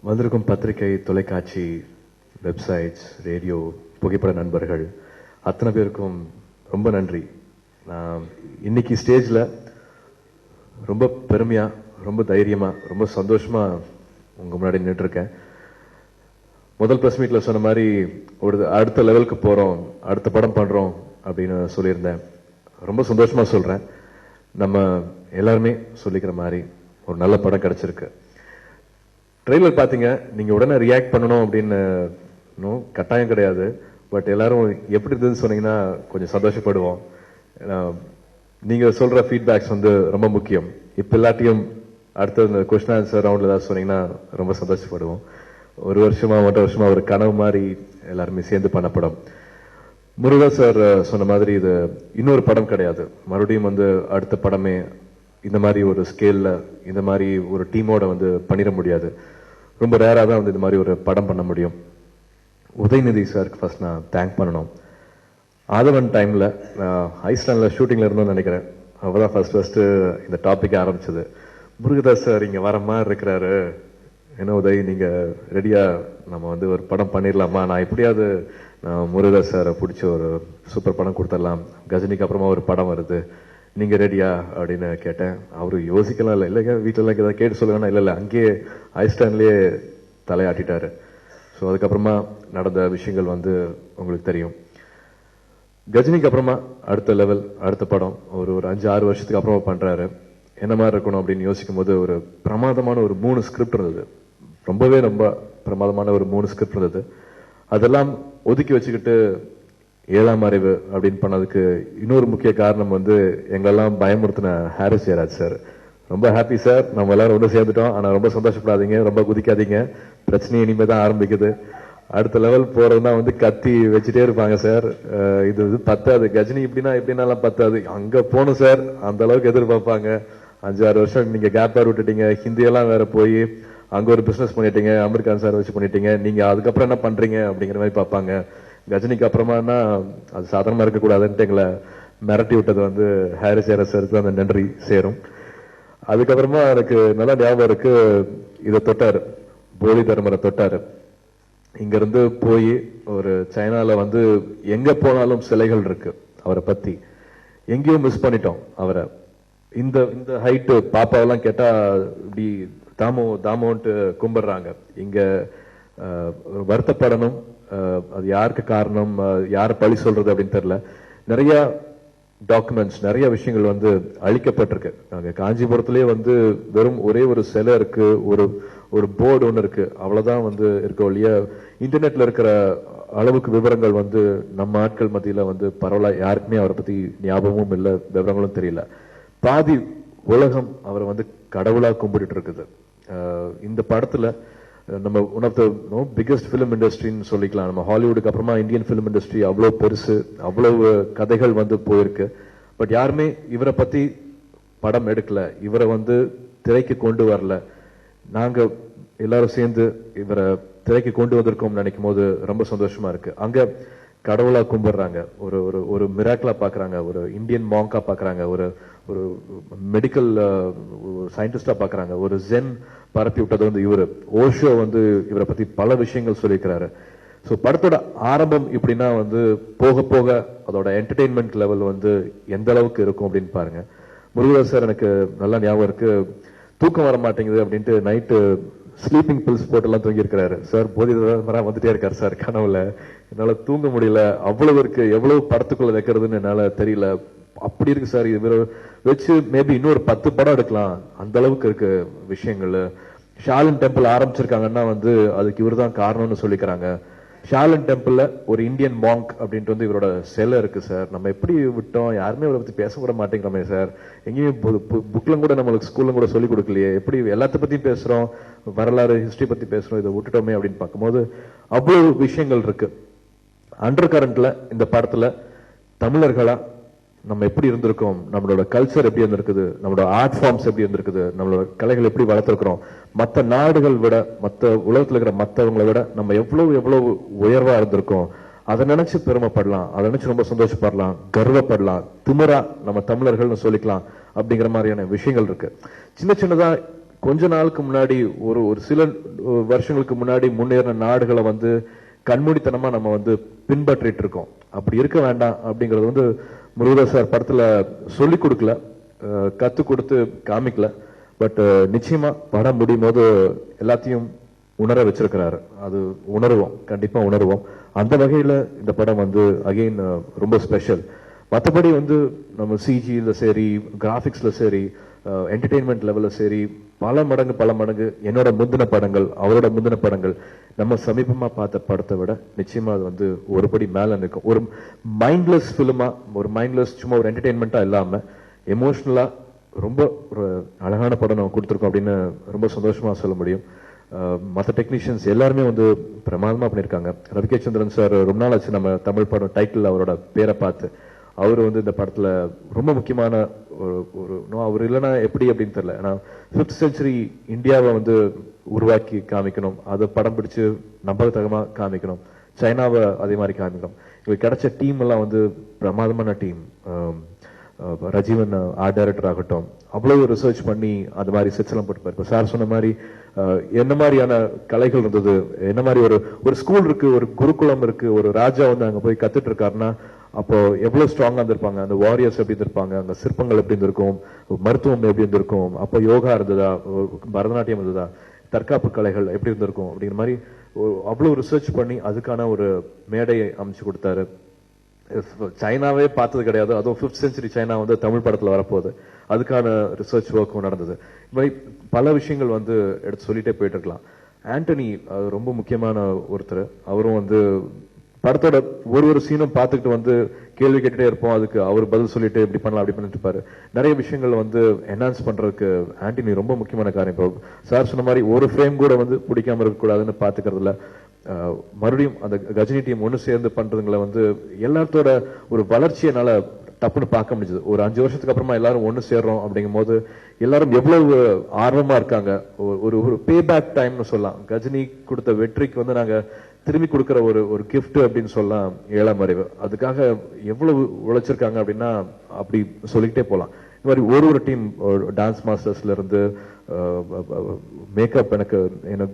வந்திருக்கும் பத்திரிகை, தொலைக்காட்சி, வெப்சைட்ஸ், ரேடியோ, புகைப்பட நண்பர்கள் அத்தனை பேருக்கும் ரொம்ப நன்றி. நான் இன்னைக்கு ஸ்டேஜில் ரொம்ப பெருமையா, ரொம்ப தைரியமா, ரொம்ப சந்தோஷமா உங்க முன்னாடி நின்றுருக்கேன். முதல் பிரஸ் மீட்ல சொன்ன மாதிரி ஒரு அடுத்த லெவலுக்கு போறோம், அடுத்த படம் பண்றோம் அப்படின்னு சொல்லியிருந்தேன். ரொம்ப சந்தோஷமா சொல்றேன். நம்ம எல்லாருமே சொல்லிக்கிற மாதிரி ஒரு நல்ல படம் கிடைச்சிருக்கு. ட்ரெய்லர் பாத்தீங்க, நீங்க உடனே ரியாக்ட் பண்ணணும் அப்படின்னு கட்டாயம் கிடையாது. பட் எல்லாரும் எப்படி இருந்ததுன்னு சொன்னீங்கன்னா கொஞ்சம் சந்தோஷப்படுவோம். நீங்க சொல்ற ஃபீட்பேக்ஸ் வந்து ரொம்ப முக்கியம். இப்ப எல்லாத்தையும் அடுத்த இந்த கொஸ்டின் ஆன்சர் ரவுண்ட்ல ஏதாவது சொன்னீங்கன்னா ரொம்ப சந்தோஷப்படுவோம். ஒரு வருஷமா 1.5 வருஷமா ஒரு கனவு மாதிரி எல்லாருமே சேர்ந்து பண்ண படம். முருகா சார் சொன்ன மாதிரி இது இன்னொரு படம் கிடையாது. மறுபடியும் வந்து அடுத்த படமே இந்த மாதிரி ஒரு ஸ்கேல்ல, இந்த மாதிரி ஒரு டீமோட வந்து பண்ணிட முடியாது. ரொம்ப ரேரா தான் வந்து இந்த மாதிரி ஒரு படம் பண்ண முடியும். உதயநிதி சாருக்கு ஃபர்ஸ்ட் நான் தேங்க் பண்ணணும். ஆதவன் டைம்ல ஐஸ்லாண்ட்ல ஷூட்டிங்ல இருந்தோம்னு நினைக்கிறேன். அப்பதான் ஃபர்ஸ்ட் இந்த டாபிக் ஆரம்பிச்சது. முருகதாஸ் சார் இங்க வர மாதிரி இருக்கிறாரு, என்ன உதய் நீங்க ரெடியா, நம்ம வந்து ஒரு படம் பண்ணிடலாமா, நான் எப்படியாவது முருகதாஸ் சாரை பிடிச்ச ஒரு சூப்பர் படம் கொடுத்துடலாம், கஜினிக்கு அப்புறமா ஒரு படம் வருது, நீங்க ரெடியா அப்படின்னு கேட்டேன். அவரு யோசிக்கலாம் இல்லை, இல்லைங்க வீட்டுல எல்லாம் ஏதாவது கேட்டு சொல்லுங்கன்னா இல்ல அங்கேயே ஐஸ்டாண்ட்லயே தலையாட்டிட்டாரு. ஸோ அதுக்கப்புறமா நடந்த விஷயங்கள் வந்து உங்களுக்கு தெரியும். கஜினிக்கு அப்புறமா அடுத்த லெவல், அடுத்த படம் ஒரு 5-6 வருஷத்துக்கு அப்புறமா பண்றாரு. என்ன மாதிரி இருக்கணும் அப்படின்னு யோசிக்கும் போது ஒரு பிரமாதமான ஒரு 3 ஸ்கிரிப்ட் இருந்தது. ரொம்ப பிரமாதமான ஒரு 3 ஸ்கிரிப்ட் இருந்தது. அதெல்லாம் ஒதுக்கி வச்சுக்கிட்டு 7ஆம் அறிவு அப்படின்னு பண்ணதுக்கு இன்னொரு முக்கிய காரணம் வந்து எங்களெல்லாம் பயமுறுத்தின ஹாரிஸ் ஜெயராஜ் சார். ரொம்ப ஹாப்பி சார், நம்ம எல்லாரும் ஒன்று சேர்ந்துட்டோம். ஆனா ரொம்ப சந்தோஷப்படாதீங்க, ரொம்ப குதிக்காதீங்க, பிரச்சனை இனிமே தான் ஆரம்பிக்குது. அடுத்த லெவல் போறதுன்னா வந்து கத்தி வச்சுட்டே இருப்பாங்க சார். இது பத்தாது, கஜினி இப்படின்னாலாம் பத்தாது, அங்க போகணும் சார், அந்த அளவுக்கு எதிர்பார்ப்பாங்க. 5-6 வருஷம் நீங்க கேப் விட்டுட்டீங்க, ஹிந்தியெல்லாம் வேற போய் அங்க ஒரு பிசினஸ் பண்ணிட்டீங்க, அமெரிக்கான் சார் வச்சு பண்ணிட்டீங்க, நீங்க அதுக்கப்புறம் என்ன பண்றீங்க அப்படிங்கிற மாதிரி பார்ப்பாங்க. கஜினிக்கு அப்புறமானா அது சாதாரணமா இருக்கக்கூடாதுன்ட்டு எங்களை மிரட்டி விட்டது வந்து ஹாரிஸ் ஜெயராஜ் சாருக்கு அந்த நன்றி சேரும். அதுக்கப்புறமா எனக்கு நல்லா ஞாபகம் இருக்கு, இதை தொட்டாரு, போலி தர்மரை தொட்டாரு. இங்க இருந்து போய் ஒரு சைனால வந்து எங்க போனாலும் சிலைகள் இருக்கு அவரை பத்தி, எங்கேயும் மிஸ் பண்ணிட்டோம் அவரை. இந்த இந்த ஹைட்டு பாப்பாவெல்லாம் கேட்டா இப்படி தாமோன்ட்டு கும்பிடுறாங்க. இங்க வருத்தப்படணும், அது யாருக்கு காரணம், யார் பழி சொல்றது அப்படின்னு தெரியல. நிறைய டாக்குமெண்ட்ஸ், நிறைய விஷயங்கள் வந்து அழிக்கப்பட்டிருக்கு. நாங்க காஞ்சிபுரத்திலேயே வந்து வெறும் ஒரே ஒரு சிலை இருக்கு, ஒரு போர்டு ஒன்று இருக்கு, அவ்வளவுதான் வந்து இருக்க ஒழிய இன்டர்நெட்ல இருக்கிற அளவுக்கு விவரங்கள் வந்து நம்ம ஆட்கள் மத்தியில வந்து பரவலா யாருக்குமே அவரை பத்தி ஞாபகமும் இல்லை, விவரங்களும் தெரியல. பாதி உலகம் அவரை வந்து கடவுளா கும்பிட்டு இருக்குது. இந்த படத்துல நம்ம one of the biggest film இண்டஸ்ட்ரின்னு சொல்லிக்கலாம். நம்ம ஹாலிவுட்டுக்கு அப்புறமா இந்தியன் பிலிம் இண்டஸ்ட்ரி அவ்வளவு பெருசு, அவ்வளவு கதைகள் வந்து போயிருக்கு. பட் யாருமே இவரை பத்தி படம் எடுக்கல, இவரை வந்து திரைக்கு கொண்டு வரல. நாங்க எல்லாரும் சேர்ந்து இவரை திரைக்கு கொண்டு வந்திருக்கோம் நினைக்கும் போது ரொம்ப சந்தோஷமா இருக்கு. அங்க கடவுளா கும்பிடுறாங்க, ஒரு ஒரு ஒரு மிராக்கிளா பாக்குறாங்க, ஒரு இந்தியன் மாங்கா பாக்குறாங்க, ஒரு ஒரு மெடிக்கல் சயின்டிஸ்டா பாக்குறாங்க, ஒரு ஜென் பரப்பி விட்டது வந்து இவரு. ஓஷோ வந்து இவரை பத்தி பல விஷயங்கள் சொல்லியிருக்கிறாரு. ஸோ படத்தோட ஆரம்பம் இப்படின்னா வந்து போக போக அதோட என்டர்டெயின்மெண்ட் லெவல் வந்து எந்த அளவுக்கு இருக்கும் அப்படின்னு பாருங்க. முருகதாஸ் சார் எனக்கு நல்லா ஞாபகம் இருக்கு, தூக்கம் வர மாட்டேங்குது அப்படின்ட்டு நைட்டு ஸ்லீப்பிங் பில்ஸ் போட்டு எல்லாம் தூங்கி இருக்கிறாரு சார். போதி வந்துட்டே இருக்காரு சார் கனவுல, என்னால தூங்க முடியல, அவ்வளவு இருக்கு, எவ்வளவு படத்துக்குள்ள வைக்கிறதுன்னு என்னால தெரியல, அப்படி இருக்கு சார். இவரை வச்சு மேபி இன்னொரு 10 படம் எடுக்கலாம், அந்த அளவுக்கு இருக்கு விஷயங்கள். ஷாலின் டெம்பிள் ஆரம்பிச்சிருக்காங்கன்னா வந்து அதுக்கு இவர் தான் காரணம்னு சொல்லிக்கிறாங்க. ஷாலின் டெம்பிள்ல ஒரு இந்தியன் மாங்க் அப்படின்ட்டு வந்து இவரோட சிலை இருக்கு சார். நம்ம எப்படி விட்டோம், யாருமே இவரை பத்தி பேச கூட மாட்டேங்கிறோமே சார், எங்கேயும் புக்லும் கூட நம்மளுக்கு ஸ்கூல்ல கூட சொல்லி கொடுக்கலையே, எப்படி எல்லாத்த பத்தியும் பேசுறோம், வரலாறு ஹிஸ்டரி பத்தி பேசுறோம், இதை விட்டுட்டோமே அப்படின்னு பார்க்கும்போது அவ்வளவு விஷயங்கள் இருக்கு. அண்டர் கரண்ட்ல இந்த படத்துல தமிழர்களா நம்ம எப்படி இருந்திருக்கோம், நம்மளோட கல்ச்சர் எப்படி இருந்திருக்குது, நம்மளோட ஆர்ட் ஃபார்ம்ஸ் எப்படி இருந்திருக்குது, நம்மளோட கலைகள் எப்படி வளர்த்திருக்கிறோம், மற்ற நாடுகள் விட, மற்ற உலகத்துல இருக்கிற மற்றவங்களை விட நம்ம எவ்வளவு உயர்வா இருந்திருக்கோம், அதை நினைச்சு பெருமைப்படலாம், அதை நினைச்சு ரொம்ப சந்தோஷப்படலாம், கர்வப்படலாம், திமிரா நம்ம தமிழர்கள்னு சொல்லிக்கலாம் அப்படிங்கிற மாதிரியான விஷயங்கள் இருக்கு. சின்ன சின்னதா கொஞ்ச நாளுக்கு முன்னாடி ஒரு ஒரு சில வருஷங்களுக்கு முன்னாடி முன்னேறின நாடுகளை வந்து கண்மூடித்தனமா நம்ம வந்து பின்பற்றிட்டு இருக்கோம். அப்படி இருக்க வேண்டாம் அப்படிங்கறது வந்து முருகதாஸ் சார் படத்துல சொல்லி கொடுக்கல, கத்து கொடுத்து காமிக்கல. பட் நிச்சயமா படம் முடியும் போது எல்லாத்தையும் உணர வச்சிருக்கிறாரு. அது உணர்வோம், கண்டிப்பா உணர்வோம். அந்த வகையில இந்த படம் வந்து அகைன் ரொம்ப ஸ்பெஷல். மற்றபடி வந்து நம்ம சிஜில சரி, கிராபிக்ஸ்ல சரி, என்டர்டெயின்மெண்ட் லெவல்ல சரி பல மடங்கு என்னோட முந்தின படங்கள், அவரோட முந்தின படங்கள், நம்ம சமீபமா பார்த்த படத்தை விட நிச்சயமா அது வந்து ஒருபடி மேல நிற்கும். ஒரு மைண்ட்லெஸ் பிலிமா, ஒரு மைண்ட்லெஸ் சும்மா ஒரு என்டர்டெயின்மெண்டா இல்லாம எமோஷனலா ரொம்ப ஒரு அழகான படம் நம்ம கொடுத்துருக்கோம் அப்படின்னு ரொம்ப சந்தோஷமா சொல்ல முடியும். மற்ற டெக்னீஷியன்ஸ் எல்லாருமே வந்து பிரமாதமா பண்ணியிருக்காங்க. ரவிகே சந்திரன் சார் ரொம்ப நாள் ஆச்சு நம்ம தமிழ் படம் டைட்டில் அவரோட பேரை பார்த்து. அவர் வந்து இந்த படத்துல ரொம்ப முக்கியமான ஒரு அவர் இல்லைன்னா எப்படி அப்படின்னு தெரியல. ஏன்னா 5th செஞ்சுரி இந்தியாவை வந்து உருவாக்கி காமிக்கணும், அதை படம் பிடிச்சு நம்பகத்தகமா காமிக்கணும், சைனாவை அதே மாதிரி காமிக்கணும். எங்களுக்கு கிடைச்ச டீம் எல்லாம் வந்து பிரமாதமான டீம். ரஜீவன் ஆர்ட் டைரக்டர் ஆகட்டும், அவ்வளவு ரிசர்ச் பண்ணி அந்த மாதிரி செட்ஸ் எல்லாம் போட்டு இப்போ சார் சொன்ன மாதிரி என்ன மாதிரியான கலைகள் இருந்தது, என்ன மாதிரி ஒரு ஸ்கூல் இருக்கு, ஒரு குருகுலம் இருக்கு, ஒரு ராஜா வந்து அங்க போய் கத்துட்டு இருக்காருன்னா அப்போ எவ்வளவு ஸ்ட்ராங்கா இருந்திருப்பாங்க, அந்த வாரியர்ஸ் எப்படி இருந்திருப்பாங்க, அங்க சிற்பங்கள் எப்படி இருந்திருக்கும், மருத்துவம் எப்படி இருந்திருக்கும், அப்போ யோகா இருந்ததா, பரதநாட்டியம் இருந்ததா, தற்காப்பு கலைகள் எப்படி இருந்திருக்கும் அப்படிங்கிற மாதிரி அவ்வளவு ரிசர்ச் பண்ணி அதுக்கான ஒரு மேடையை அமைச்சு கொடுத்தாரு. சைனாவே பார்த்தது கிடையாது, அதுவும் 5th செஞ்சுரி சைனா வந்து தமிழ் படத்துல வரப்போகுது, அதுக்கான ரிசர்ச் ஒர்க்கும் நடந்தது. இந்த மாதிரி பல விஷயங்கள் வந்து எடுத்து சொல்லிட்டே போயிட்டு இருக்கலாம். ஆண்டனி ரொம்ப முக்கியமான ஒருத்தர். அவரும் வந்து படத்தோட ஒரு சீனும் பார்த்துக்கிட்டு வந்து கேள்வி கேட்டுட்டே இருப்போம், அதுக்கு அவர் பதில் சொல்லிட்டு இப்படி பண்ணலாம் அப்படி பண்ணிட்டு இருப்பாரு. நிறைய விஷயங்கள் வந்து என்ஹான்ஸ் பண்றதுக்கு ஆண்டனி ரொம்ப முக்கியமான காரியம். இப்போ சார் சொன்ன மாதிரி ஒரு ஃப்ரேம் கூட வந்து பிடிக்காம இருக்கக்கூடாதுன்னு பாத்துக்கிறதுல மறுபடியும் அந்த கஜினி டீம் ஒன்று சேர்ந்து பண்றதுங்களை வந்து எல்லாத்தோட ஒரு வளர்ச்சியினால தப்புன்னு பார்க்க முடிஞ்சது. ஒரு 5 வருஷத்துக்கு அப்புறமா எல்லாரும் ஒன்று சேர்றோம் அப்படிங்கும் போது எல்லாரும் எவ்வளவு ஆர்வமா இருக்காங்க. ஒரு பே பேக் டைம்னு சொல்லலாம். கஜினி கொடுத்த வெற்றிக்கு வந்து நாங்க திரும்பி கொடுக்கிற ஒரு கிஃப்ட் அப்படின்னு சொல்லலாம் 7ஆம் அறிவு. அதுக்காக எவ்வளவு உழைச்சிருக்காங்க அப்படின்னா அப்படி சொல்லிக்கிட்டே போலாம். இந்த மாதிரி ஒரு டீம், டான்ஸ் மாஸ்டர்ஸ்ல இருந்து மேக்கப் எனக்கு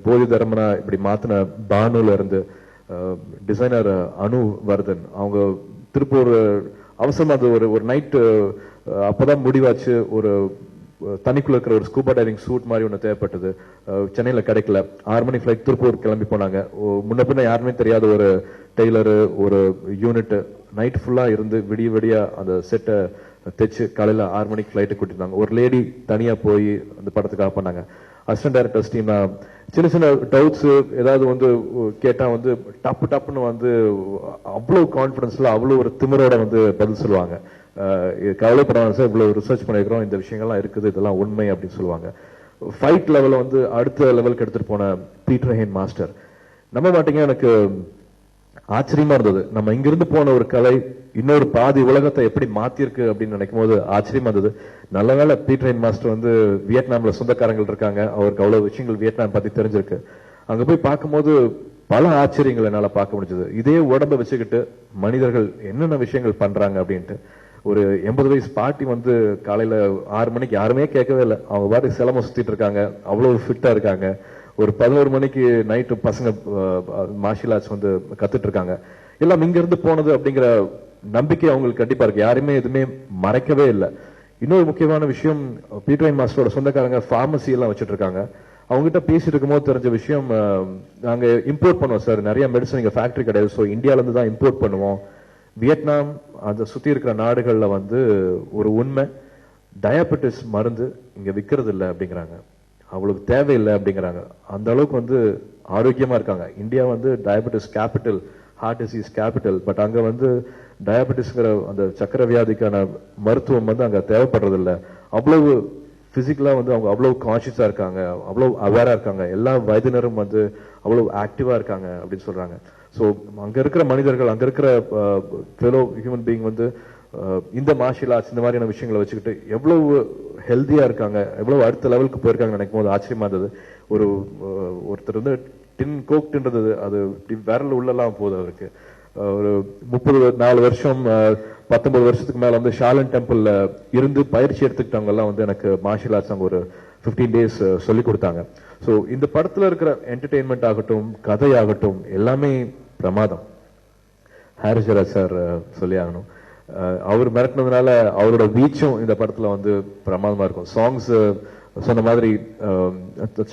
போதி தர்மனா இப்படி மாத்தின பானுல இருந்து டிசைனர் அனு வர்தன், அவங்க திருப்பூர் அவசரமா அது ஒரு நைட்டு அப்பதான் முடிவாச்சு, ஒரு தனிக்குள்ள இருக்கிற ஒரு ஸ்கூபா டைவிங் சூட் மாதிரி ஒன்று தேவைப்பட்டது. சென்னையில கிடைக்கல. 6 மணி ஃபிளைட் திருப்பூர் கிளம்பி போனாங்க. முன்ன பின்ன யாருமே தெரியாத ஒரு டெய்லரு, ஒரு யூனிட் நைட் ஃபுல்லா இருந்து விடியா அந்த செட்டை தைச்சு காலையில 6 மணிக்கு ஃபிளைட்டு கூட்டிருந்தாங்க. ஒரு லேடி தனியா போய் அந்த படத்துக்காக பண்ணாங்க. அசிஸ்டன்ட் டைரக்டர்ஸ் டீம் சின்ன டவுட்ஸ் ஏதாவது வந்து கேட்டா வந்து டப்புன்னு வந்து அவ்வளவு கான்பிடன்ஸ்ல அவ்வளவு ஒரு திமிரோட வந்து பதில் சொல்லுவாங்க. கவலைப்படாம சார் இவ்வளவு ரிசர்ச் பண்ணிருக்கிறோம், இந்த விஷயங்கள்லாம் இருக்குது, இதெல்லாம் உண்மை அப்படின்னு சொல்லுவாங்க. ஃபைட் லெவல வந்து அடுத்த லெவலுக்கு எடுத்துட்டு போன பீட்டர் ஹேன் மாஸ்டர். நம்ப மாட்டீங்க, எனக்கு ஆச்சரியமா இருந்தது. நம்ம இங்கிருந்து போன ஒரு கலை இன்னொரு பாதி உலகத்தை எப்படி மாத்திருக்கு அப்படின்னு நினைக்கும் போது ஆச்சரியமா இருந்தது. நல்ல வேளை பீட்டர் ஹேன் மாஸ்டர் வந்து வியட்நாம்ல சொந்தக்காரங்கள் இருக்காங்க, அவருக்கு அவ்வளவு விஷயங்கள் வியட்நாம் பத்தி தெரிஞ்சிருக்கு. அங்க போய் பார்க்கும்போது பல ஆச்சரியங்கள் என்னால பார்க்க முடிஞ்சது. இதே உடம்ப வச்சுக்கிட்டு மனிதர்கள் என்னென்ன விஷயங்கள் பண்றாங்க அப்படின்ட்டு. ஒரு 80 வயசு பாட்டி வந்து காலையில 6 மணிக்கு யாருமே கேட்கவே இல்லை, அவங்க பாட்டு சிலம சுத்திட்டு இருக்காங்க, அவ்வளவு ஃபிட்டா இருக்காங்க. ஒரு 11 மணிக்கு நைட்டு பசங்க மார்ஷியல் ஆர்ட்ஸ் வந்து கத்துட்டு இருக்காங்க. எல்லாம் இங்க இருந்து போனது அப்படிங்கிற நம்பிக்கை அவங்களுக்கு கண்டிப்பா இருக்கு. யாருமே எதுவுமே மறைக்கவே இல்லை. இன்னொரு முக்கியமான விஷயம், பீட்டர் ஹேன் மாஸ்டரோட சொந்தக்காரங்க பார்மசி எல்லாம் வச்சுட்டு இருக்காங்க. அவங்க கிட்ட பேசிட்டு இருக்கும்போது தெரிஞ்ச விஷயம், நாங்க இம்போர்ட் பண்ணுவோம் சார், நிறைய மெடிசன் இங்க ஃபேக்டரி கிடையாது, ஸோ இந்தியால இருந்து தான் இம்போர்ட் பண்ணுவோம். வியட்நாம் அந்த சுத்தி இருக்கிற நாடுகள்ல வந்து ஒரு உண்மை, டயபெட்டிஸ் மருந்து இங்க விற்கிறது இல்லை அப்படிங்கிறாங்க, அவங்களுக்கு தேவையில்லை அப்படிங்கிறாங்க. அந்த அளவுக்கு வந்து ஆரோக்கியமா இருக்காங்க. இந்தியா வந்து diabetes capital, heart disease capital. But அங்க வந்து டயபெட்டிஸ்ங்கிற அந்த சக்கர வியாதிக்கான மருத்துவம் வந்து அங்க தேவைப்படுறது இல்லை. அவ்வளவு பிசிக்கலா வந்து அவங்க அவ்வளவு கான்சியஸா இருக்காங்க, அவ்வளவு அவேரா இருக்காங்க. எல்லா வயதினரும் வந்து அவ்வளவு ஆக்டிவா இருக்காங்க அப்படின்னு சொல்றாங்க. ஸோ அங்க இருக்கிற மனிதர்கள், அங்க இருக்கிற ஃபெலோ ஹியூமன் பீயிங் வந்து இந்த மார்ஷியல் ஆர்ட்ஸ் இந்த மாதிரியான விஷயங்களை வச்சுக்கிட்டு எவ்வளவு ஹெல்த்தியா இருக்காங்க, எவ்வளவு அடுத்த லெவலுக்கு போயிருக்காங்க நினைக்கும் போது ஆச்சரியமா இருந்தது. ஒருத்தர் வந்து டின் கோக்ன்றது அது விரல் உள்ளெல்லாம் போகுது அவருக்கு. ஒரு 34 வருஷம் 19 வருஷத்துக்கு மேல வந்து ஷாலன் டெம்பிள்ல இருந்து பயிற்சி எடுத்துக்கிட்டவங்க எல்லாம் வந்து எனக்கு மார்ஷியல் ஆர்ட்ஸ் அங்க ஒரு 15 days சொல்லி கொடுத்தாங்க. ஸோ இந்த படத்துல இருக்கிற என்டர்டெயின்மெண்ட் ஆகட்டும், கதையாகட்டும், எல்லாமே பிரமாதம். ஹாரிஸ் ஜெயராஜ் சார் சொல்லி ஆகணும். அவர் மிரட்டினதுனால அவரோட வீச்சும் இந்த படத்துல வந்து பிரமாதமா இருக்கும். சாங்ஸ் சொன்ன மாதிரி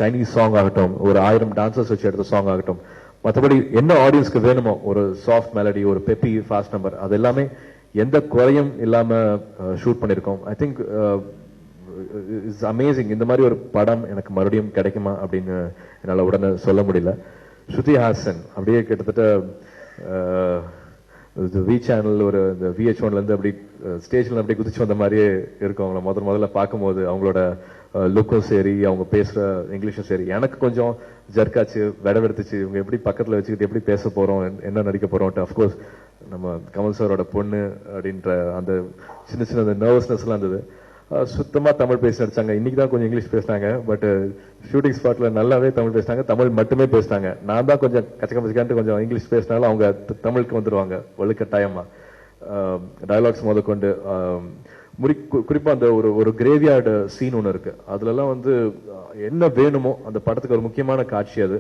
சைனீஸ் சாங் ஆகட்டும், ஒரு 1000 டான்சர்ஸ் வச்சு எடுத்த சாங் ஆகட்டும், மற்றபடி என்ன ஆடியன்ஸ்க்கு வேணுமோ ஒரு சாஃப்ட் மெலடி, ஒரு பெப்பி ஃபாஸ்ட் நம்பர், அது எல்லாமே எந்த குறையும் இல்லாம ஷூட் பண்ணிருக்கோம். I think it's amazing. இந்த மாதிரி ஒரு படம் எனக்கு மறுபடியும் கிடைக்குமா அப்படின்னு என்னால உடனே சொல்ல முடியல. ஸ்ருதி ஹாசன் அப்படியே கிட்டத்தட்ட வி சேனல் ஒரு இந்த VH1ல இருந்து அப்படி ஸ்டேஜ்ல அப்படி குதிச்சு வந்த மாதிரியே இருக்கும். அவங்கள முதல்ல பார்க்கும்போது அவங்களோட லுக்கும் சரி, அவங்க பேசுற இங்கிலீஷும் சரி, எனக்கு கொஞ்சம் ஜர்க்காச்சு, வெடவெடுத்துச்சு. இவங்க எப்படி பக்கத்துல வச்சுக்கிட்டு எப்படி பேச போறோம், என்ன நடிக்க போறோம். அஃப்கோர்ஸ் நம்ம கமல் சாரோட பொண்ணு அப்படின்ற அந்த சின்ன சின்ன நர்வஸ்னஸ் எல்லாம் இருந்தது. சுத்தமா தமிழ் பேசி நடிச்சாங்க. இன்னைக்கு தான் கொஞ்சம் இங்கிலீஷ் பேசினாங்க. பட் ஷூட்டிங் ஸ்பாட்ல நல்லாவே தமிழ் பேசினாங்க, தமிழ் மட்டுமே பேசினாங்க. நான் தான் கொஞ்சம் கச்சக்கமச்சிக்கான்ட்டு கொஞ்சம் இங்கிலீஷ் பேசினாலும் அவங்க தமிழுக்கு வந்துருவாங்க வலுக்கட்டாயமா. டயலாக்ஸ் முதற்கொண்டு குறிப்பா அந்த ஒரு கிரேவியார்டு சீன் ஒன்று இருக்கு. அதுல எல்லாம் வந்து என்ன வேணுமோ அந்த படத்துக்கு ஒரு முக்கியமான காட்சி அது.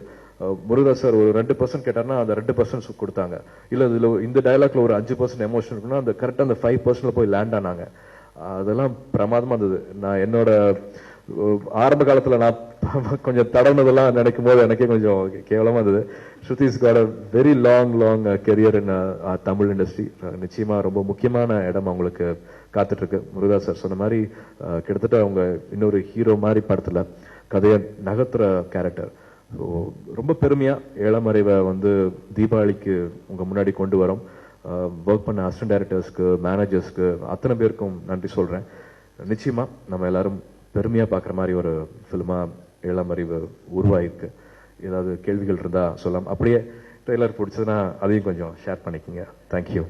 முருகதாஸ் சார் ஒரு 2% கேட்டார்னா அந்த 2% கொடுத்தாங்க. இல்ல இதுல இந்த டயலாக்ல ஒரு 5% எமோஷன் இருக்குன்னா அந்த கரெக்டா அந்த 5%ல போய் லேண்ட் ஆனாங்க. அதெல்லாம் பிரமாதமா இருந்தது. நான் என்னோட ஆரம்ப காலத்துல நான் கொஞ்சம் தடவுனதெல்லாம் நினைக்கும் போது எனக்கே கொஞ்சம் கேவலமா இருந்தது. Shruti's got a very long career in Tamil industry. நிச்சயமா ரொம்ப முக்கியமான இடம் அவங்களுக்கு காத்துட்டு இருக்கு. முருகதாஸ் சார் சொன்ன மாதிரி கிட்டத்தட்ட அவங்க இன்னொரு ஹீரோ மாதிரி படத்துல கதையை நகர்த்துற கேரக்டர். ரொம்ப பெருமையா ஏழமறைவை வந்து தீபாவளிக்கு உங்க முன்னாடி கொண்டு வரோம். ஒர்க் பண்ண அசிஸ்டன்ட் டைரக்டர்ஸ்க்கு, மேனேஜர்ஸ்க்கு, அத்தனை பேருக்கும் நன்றி சொல்றேன். நிச்சயமா நம்ம எல்லாரும் பெருமையா பாக்குற மாதிரி ஒரு பிலிமா ஏழமறைவு உருவாயிருக்கு. ஏதாவது கேள்விகள் இருந்தா சொல்லலாம். அப்படியே ட்ரெய்லர் பிடிச்சதுன்னா அதையும் கொஞ்சம் ஷேர் பண்ணிக்கோங்க. தேங்க்யூ.